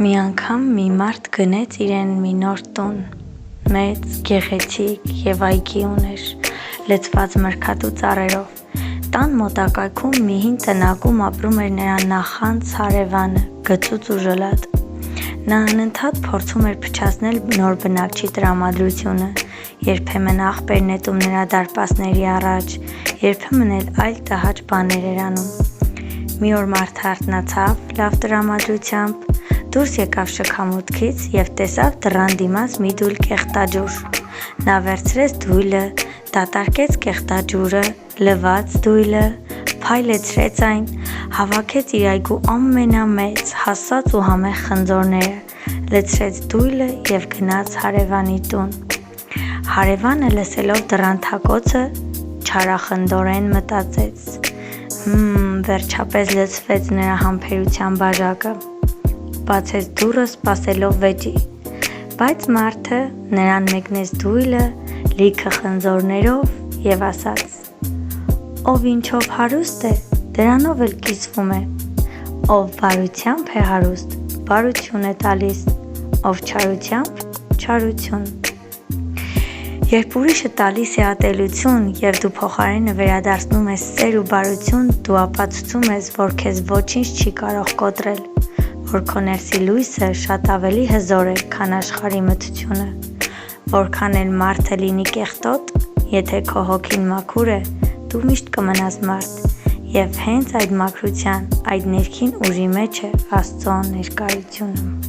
Մի անգամ մի մարդ գնեց իրեն մի նոր տուն, մեծ, գեղեցիկ և այգի ուներ, լցված մրգատու ծառերով։ Տան մոտակայքում մի հին տնակում ապրում էր նրա նախանձ հարևանը, գծուծ ու ժլատ։ Նա անընդհատ փորձում էր փչացնել նոր բնակչի տրամադրությունը, երբեմն աղբեր նետում նրա դարպասների առաջ, երբեմն էլ այլ տհաճ բաներ էր անում։ Մի օր մարդը արթնացավ լավ տրամադրությամբ, դուրս եկավ շքամուտքից և տեսավ դռան դիմաց մի դույլ կեղտաջուր։ Նա վերցրեց դույլը, դատարկեց կեղտաջուրը, լվաց դույլը, փայլեցրեց այն, հավաքեց իր այգու ամենամեծ, հասած ու համեղ խնձորները, լցրեց դույլը և գնաց հարևանի տուն։ Հարևանը լսելով դռան թակոցը, չարախնդորեն մտածեց. վերջապես լցվեց նրա համբերության բաժակը, բացեց դուռը սպասելով վեճի, բայց մարդը նրան մեկնեց դույլը լիքը խնձորներով և ասաց. ով ինչով հարուստ է, դրանով էլ կիսվում է, ով բարությամբ է հարուստ, բարություն է տալիս, ով չարությամբ, չարություն։ Երբ ուրիշը տալիս է ատելություն և դու փոխարենը վերադարձնում ես սեր ու բարություն, դու ապացուցում ես, որ քեզ ոչինչ չի կարող կոտրել, որ քո ներսի լույսը շատ ավելի հզոր է, քան աշխարհի մթությունը, որքան էլ մարդը լինի կեղտոտ, եթե քո հոգին մաքուր է, դու միշտ կմնաս մարդ, և հենց այդ մաքրության, այդ ներքին ուժի մեջ է Աստծո ներկայությունը։